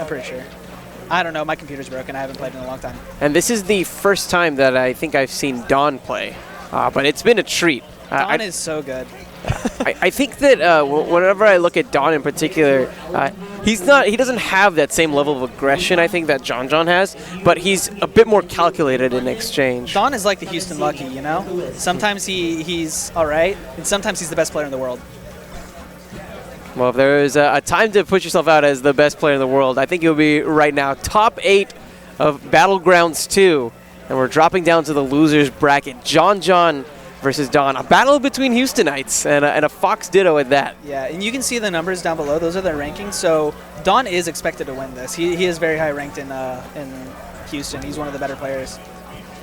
I'm pretty sure. I don't know. My computer's broken. I haven't played in a long time. And this is the first time that I think I've seen Don play, but it's been a treat. Don is so good. I think that whenever I look at Don in particular, he doesn't have that same level of aggression I think that JonJon has, but he's a bit more calculated in exchange. Don is like the Houston Lucky, you know? Sometimes he's all right, and sometimes he's the best player in the world. Well, if there is a time to put yourself out as the best player in the world, I think you'll be right now. Top 8 of Battlegrounds 2, and we're dropping down to the losers bracket. JonJon versus Don, a battle between Houstonites and a Fox Ditto at that. Yeah, and you can see the numbers down below. Those are their rankings. So Don is expected to win this. He is very high ranked in Houston. He's one of the better players.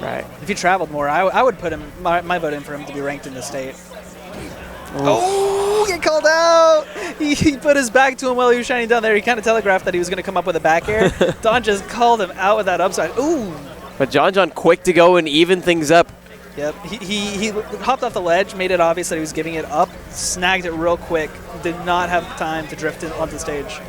Right. If he traveled more, I would put him my vote in for him to be ranked in the state. Oof. Oh, get called out! He put his back to him while he was shining down there. He kind of telegraphed that he was going to come up with a back air. Don just called him out with that upside. Ooh! But JonJon quick to go and even things up. Yep, he hopped off the ledge, made it obvious that he was giving it up, snagged it real quick, did not have time to drift onto the stage.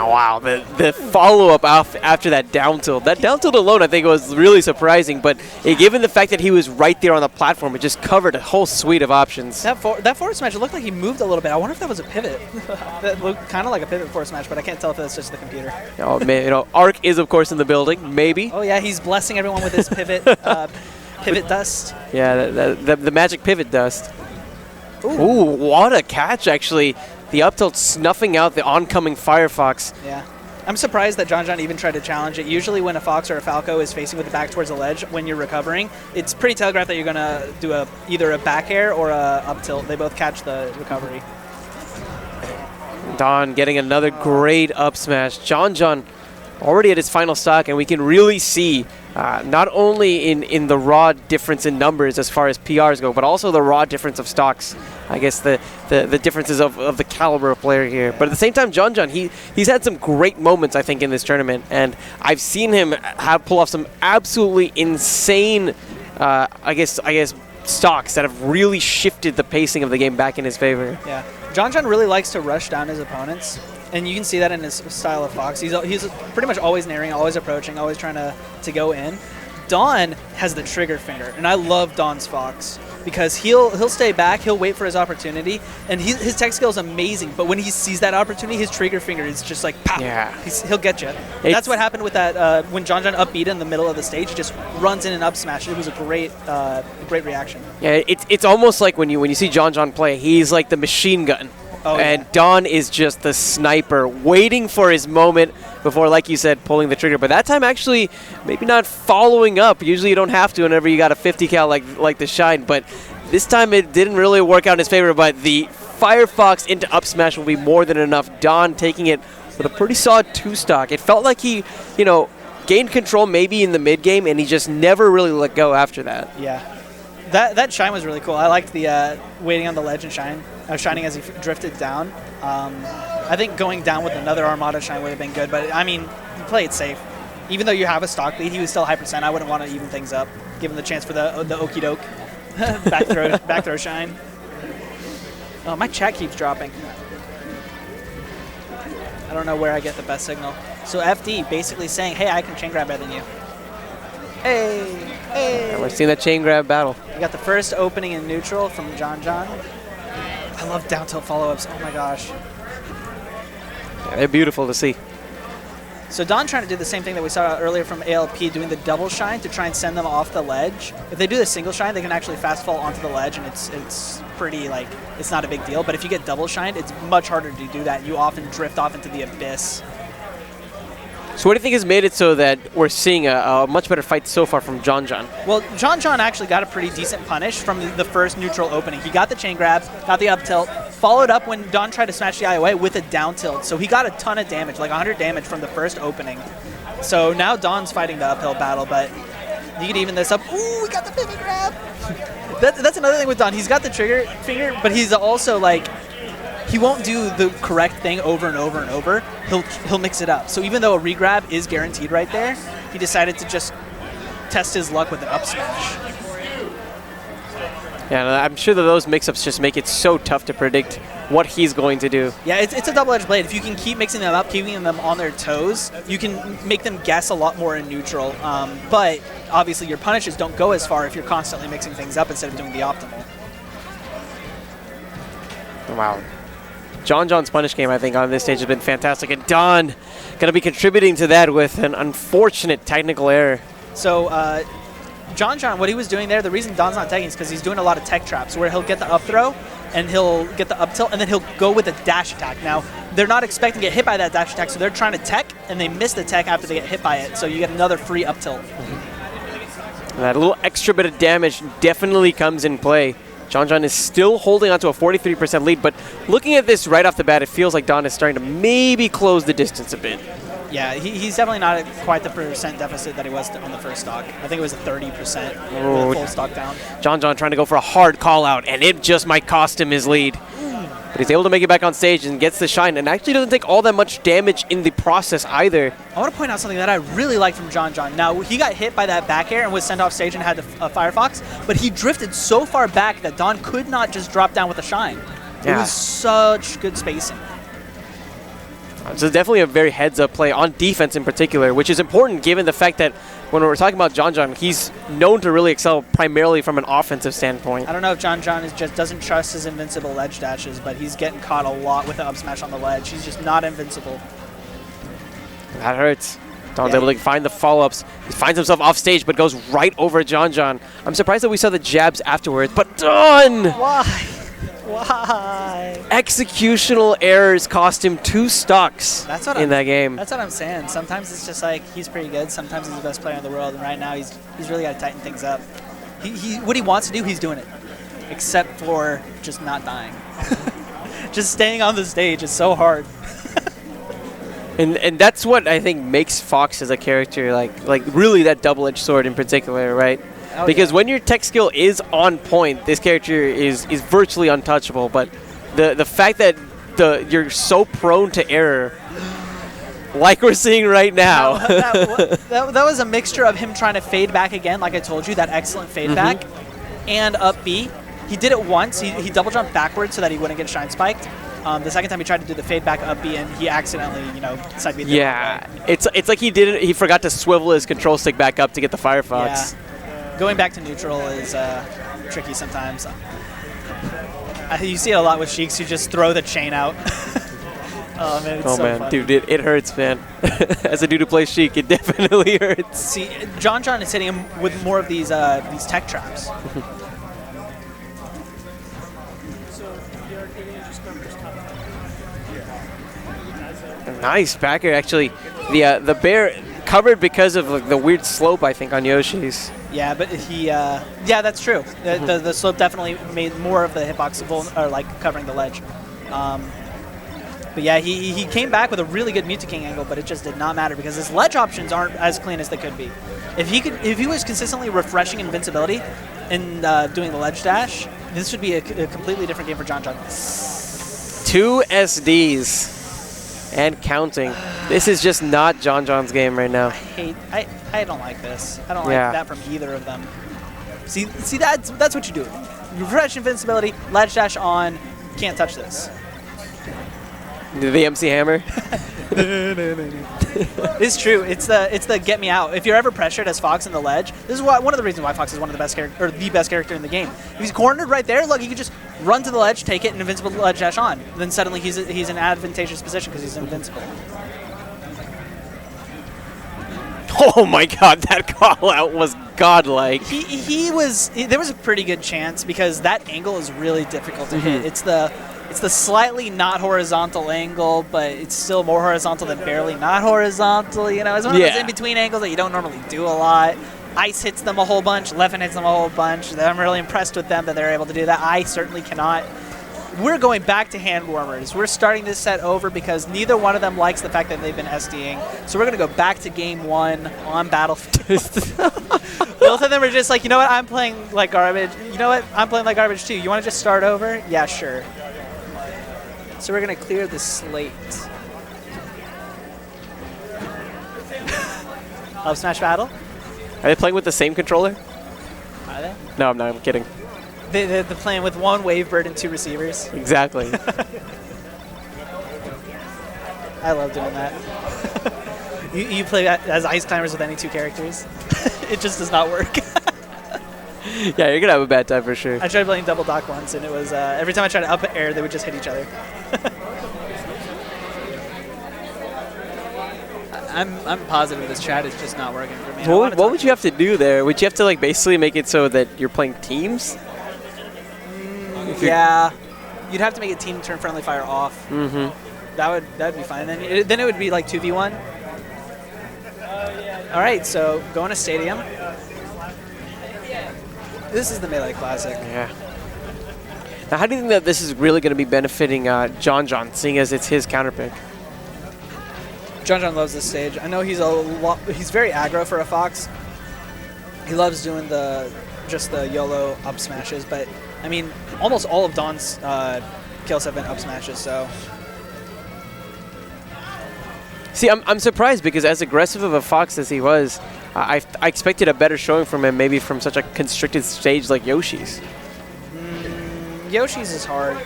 Oh, wow, the follow-up after that down tilt. That down tilt alone, I think, was really surprising, but given the fact that he was right there on the platform, it just covered a whole suite of options. That forward smash, it looked like he moved a little bit. I wonder if that was a pivot. That looked kind of like a pivot forward smash, but I can't tell if that's just the computer. Oh, man, you know, Arc is, of course, in the building, maybe. Oh, yeah, he's blessing everyone with his pivot pivot dust. Yeah, the magic pivot dust. Ooh, what a catch, actually. The up tilt snuffing out the oncoming Firefox. Yeah. I'm surprised that JonJon even tried to challenge it. Usually when a Fox or a Falco is facing with the back towards the ledge when you're recovering, it's pretty telegraphed that you're going to do either a back air or a up tilt. They both catch the recovery. Don getting another great up smash. JonJon already at his final stock, and we can really see not only in the raw difference in numbers as far as PRs go, but also the raw difference of stocks. I guess the differences of the caliber of player here. But at the same time, JonJon, he's had some great moments, I think, in this tournament, and I've seen him pull off some absolutely insane, I guess stocks that have really shifted the pacing of the game back in his favor. Yeah, JonJon really likes to rush down his opponents. And you can see that in his style of Fox. He's pretty much always naring, always approaching, always trying to go in. Don has the trigger finger, and I love Don's Fox because he'll stay back, he'll wait for his opportunity, and his tech skill is amazing. But when he sees that opportunity, his trigger finger is just like pow. Yeah. He'll get you. That's what happened with that when JonJon upbeat in the middle of the stage. He just runs in and up smash. It was a great reaction. Yeah, it's almost like when you see JonJon play, he's like the machine gun. Oh, and yeah. Don is just the sniper, waiting for his moment before, like you said, pulling the trigger. But that time, actually, maybe not following up. Usually you don't have to whenever you got a 50 cal like the Shine. But this time it didn't really work out in his favor. But the Firefox into up smash will be more than enough. Don taking it with a pretty solid 2-stock. It felt like he, gained control maybe in the mid-game, and he just never really let go after that. Yeah. That Shine was really cool. I liked the waiting on the ledge and shining as he drifted down. I think going down with another Armada Shine would have been good, but I mean, you play it safe. Even though you have a stock lead, he was still high percent. I wouldn't want to even things up. Give him the chance for the okie doke back throw Shine. Oh, my chat keeps dropping. I don't know where I get the best signal. So FD basically saying, hey, I can chain grab better than you. Hey. And we're seeing that chain grab battle. We got the first opening in neutral from JonJon. I love down tilt follow-ups. Oh my gosh. Yeah, they're beautiful to see. So Don trying to do the same thing that we saw earlier from ALP, doing the double shine to try and send them off the ledge. If they do the single shine, they can actually fast fall onto the ledge, and it's pretty, it's not a big deal. But if you get double shined, it's much harder to do that. You often drift off into the abyss. So what do you think has made it so that we're seeing a much better fight so far from JonJon? Well, JonJon actually got a pretty decent punish from the first neutral opening. He got the chain grab, got the up tilt, followed up when Don tried to smash the eye away with a down tilt. So he got a ton of damage, like 100 damage from the first opening. So now Don's fighting the uphill battle, but you can even this up. Ooh, we got the pivot grab. That's another thing with Don. He's got the trigger finger, but he's also he won't do the correct thing over and over and over. He'll mix it up. So even though a regrab is guaranteed right there, he decided to just test his luck with an up smash. Yeah, I'm sure that those mix-ups just make it so tough to predict what he's going to do. Yeah, it's a double-edged blade. If you can keep mixing them up, keeping them on their toes, you can make them guess a lot more in neutral. But obviously your punishes don't go as far if you're constantly mixing things up instead of doing the optimal. Wow. JonJon's punish game, I think, on this stage has been fantastic. And Don going to be contributing to that with an unfortunate technical error. So JonJon, what he was doing there, the reason Don's not tagging is because he's doing a lot of tech traps where he'll get the up throw and he'll get the up tilt and then he'll go with a dash attack. Now, they're not expecting to get hit by that dash attack, so they're trying to tech and they miss the tech after they get hit by it. So you get another free up tilt. And that little extra bit of damage definitely comes in play. JonJon is still holding on to a 43% lead, but looking at this right off the bat, it feels like Don is starting to maybe close the distance a bit. Yeah, he's definitely not at quite the percent deficit that he was on the first stock. I think it was a 30% with full stock down. JonJon trying to go for a hard call out, and it just might cost him his lead. But he's able to make it back on stage and gets the shine, and actually doesn't take all that much damage in the process either. I want to point out something that I really like from JonJon. Now, he got hit by that back air and was sent off stage and had a Firefox, but he drifted so far back that Don could not just drop down with a shine. Yeah. It was such good spacing. So definitely a very heads-up play on defense in particular, which is important given the fact that when we're talking about JonJon, he's known to really excel primarily from an offensive standpoint. I don't know if JonJon just doesn't trust his invincible ledge dashes, but he's getting caught a lot with the up smash on the ledge. He's just not invincible. That hurts. Don's able to find the follow-ups. He finds himself off stage, but goes right over JonJon. I'm surprised that we saw the jabs afterwards, but Don! Why? Why? Executional errors cost him 2 stocks in that game. That's what I'm saying. Sometimes it's just like he's pretty good. Sometimes he's the best player in the world, and right now he's really got to tighten things up. What he wants to do, he's doing it, except for just not dying. Just staying on the stage is so hard. And that's what I think makes Fox as a character like really that double-edged sword in particular, right? Oh, because when your tech skill is on point, this character is virtually untouchable. But the fact that you're so prone to error, like we're seeing right now. that was a mixture of him trying to fade back again, like I told you, that excellent fade back, and up B. He did it once. He double jumped backwards so that he wouldn't get shine spiked. The second time he tried to do the fade back up B, and he accidentally, side B. Yeah, it's like he forgot to swivel his control stick back up to get the Firefox. Yeah. Going back to neutral is tricky sometimes. You see it a lot with Sheiks who just throw the chain out. Oh man, it's so fun. Dude, it hurts, man. As a dude who plays Sheik, it definitely hurts. See, JonJon is hitting him with more of these tech traps. Nice back air, actually. The bear covered because of the weird slope, I think, on Yoshi's. Yeah, but yeah, that's true. The slope definitely made more of the hitbox covering the ledge. But yeah, he came back with a really good Mewtwo King angle, but it just did not matter because his ledge options aren't as clean as they could be. If he was consistently refreshing invincibility and doing the ledge dash, this would be a completely different game for JonJon. 2 SDs. And counting. This is just not JonJon's game right now. I don't like this. I don't like that from either of them. See that's what you do. Refresh invincibility, ledge dash on, can't touch this. The MC Hammer? It's true. It's the get me out. If you're ever pressured as Fox in the ledge, this is one of the reasons why Fox is one of the best character, or the best character in the game. If he's cornered right there, look, he could just run to the ledge, take it, and invincible ledge dash on. And then suddenly he's in an advantageous position because he's invincible. Oh my god, that call out was godlike. There was a pretty good chance because that angle is really difficult to hit. It's the slightly not horizontal angle, but it's still more horizontal than barely not horizontal. It's one of those in-between angles that you don't normally do a lot. Ice hits them a whole bunch, Leffen hits them a whole bunch. I'm really impressed with them that they're able to do that. I certainly cannot. We're going back to hand warmers. We're starting this set over because neither one of them likes the fact that they've been SDing. So we're going to go back to game 1 on Battlefield. Both of them are just like, you know what, I'm playing like garbage. You know what, I'm playing like garbage too. You want to just start over? Yeah, sure. So we're going to clear the slate. Smash Battle? Are they playing with the same controller? Are they? No, I'm not. I'm kidding. They're playing with one wave bird and 2 receivers. Exactly. I love doing that. you play as ice climbers with any 2 characters. It just does not work. Yeah, you're gonna have a bad time for sure. I tried playing double dock once, and it was every time I tried to up air, they would just hit each other. I'm positive this chat is just not working for me. What would you have to do there? Would you have to like basically make it so that you're playing teams? Yeah, you'd have to make it team turn friendly fire off. Mm-hmm. That'd be fine. Then it would be like 2v1. All right, so going to stadium. This is the Melee Classic. Yeah. Now, how do you think that this is really going to be benefiting JonJon, seeing as it's his counterpick? JonJon loves this stage. I know he's very aggro for a Fox. He loves doing just the YOLO up smashes, but I mean, almost all of Don's kills have been up smashes, so. See, I'm surprised because as aggressive of a Fox as he was, I expected a better showing from him, maybe from such a constricted stage like Yoshi's. Yoshi's is hard.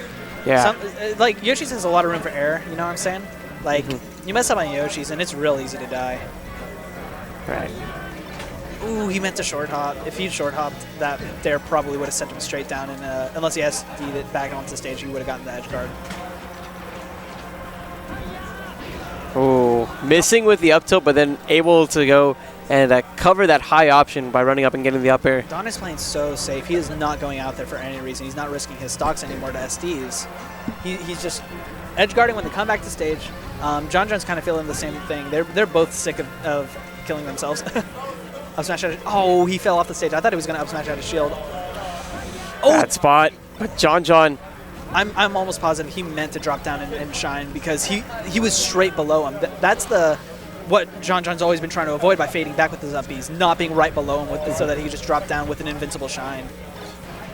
Yeah. Like, Yoshi's has a lot of room for error, you know what I'm saying? Like, you mess up on Yoshi's and it's real easy to die. Right. Ooh, he meant to short hop. If he'd short hopped, that there probably would have sent him straight down, and unless he SD'd it back onto the stage, he would have gotten the edge guard. Oh, missing with the up tilt, but then able to go and cover that high option by running up and getting the up air. Don is playing so safe. He is not going out there for any reason. He's not risking his stocks anymore to SDs. He's just edge guarding when they come back to stage. JonJon's kind of feeling the same thing. They're both sick of killing themselves. Up smash out. Oh, he fell off the stage. I thought he was going to up smash out his shield. Oh, that spot, but JonJon. I'm almost positive he meant to drop down and shine because he was straight below him. That's what JonJon's always been trying to avoid by fading back with his up Bs, not being right below him so that he could just drop down with an invincible shine.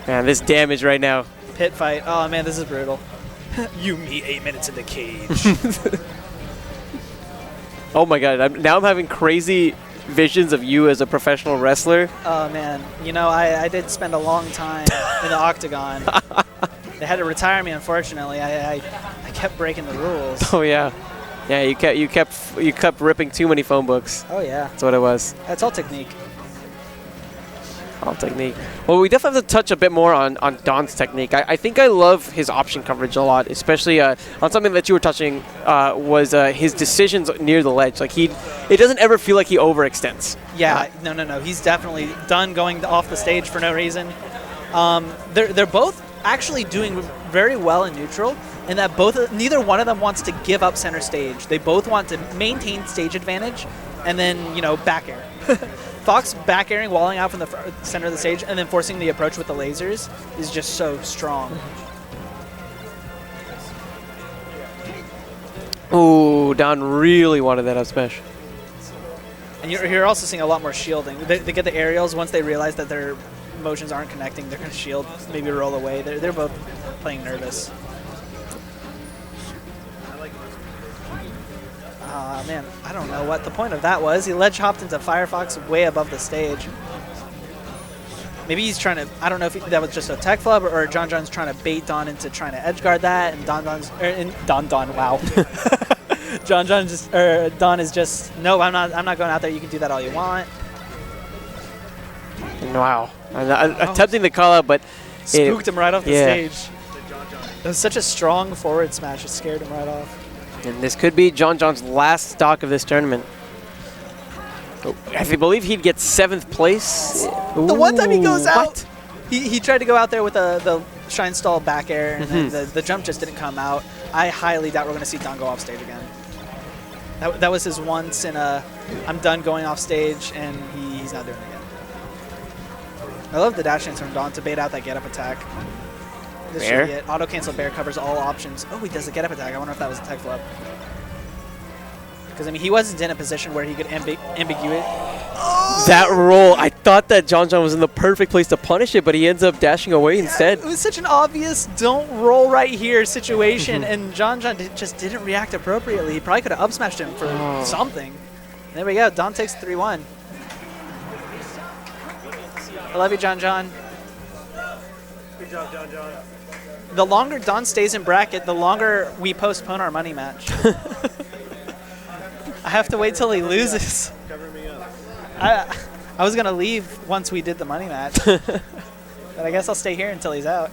Man, this damage right now. Pit fight. Oh man, this is brutal. You meet 8 minutes in the cage. Oh my god, now I'm having crazy visions of you as a professional wrestler. Oh man, you know, I did spend a long time in the octagon. They had to retire me, unfortunately. I kept breaking the rules. Oh yeah, yeah. You kept ripping too many phone books. Oh yeah, that's what it was. That's all technique. All technique. Well, we definitely have to touch a bit more on Don's technique. I think I love his option coverage a lot, especially on something that you were touching was his decisions near the ledge. Like it doesn't ever feel like he overextends. Yeah, no. He's definitely done going off the stage for no reason. They're both actually doing very well in neutral, and that neither one of them wants to give up center stage. They both want to maintain stage advantage, and then back air. Fox back airing, walling out from the center of the stage, and then forcing the approach with the lasers is just so strong. Ooh, Don really wanted that up smash. And you're also seeing a lot more shielding. They get the aerials once they realize that their motions aren't connecting. They're going to shield, maybe roll away. They're both playing nervous. Man, I don't know what the point of that was. He ledge hopped into Firefox way above the stage. Maybe he's trying to, I don't know if that was just a tech flub or JonJon's trying to bait Don into trying to edge guard that, and wow. Don is just, no, I'm not going out there. You can do that all you want. Wow. Attempting to call out, but spooked him right off the stage. It was such a strong forward smash. It scared him right off. And this could be JonJon's last stock of this tournament. I believe he'd get 7th place. The one time he goes out, he tried to go out there with the shine stall back air, and then the jump just didn't come out. I highly doubt we're going to see Don go off stage again. That was his once in a, I'm done going off stage, and he's not doing it again. I love the dash dance from Don to bait out that get up attack. This should be it. Auto cancel bear covers all options. Oh, he does a get up attack. I wonder if that was a tech flip. Because I mean, he wasn't in a position where he could ambiguate. Oh! That roll, I thought that JonJon was in the perfect place to punish it, but he ends up dashing away instead. It was such an obvious don't roll right here situation, and JonJon just didn't react appropriately. He probably could have up smashed him for something. There we go. Don takes 3-1. I love you, JonJon. Good job, JonJon. The longer Don stays in bracket, the longer we postpone our money match. I have to wait till he loses. Cover me up. I was going to leave once we did the money match. But I guess I'll stay here until he's out.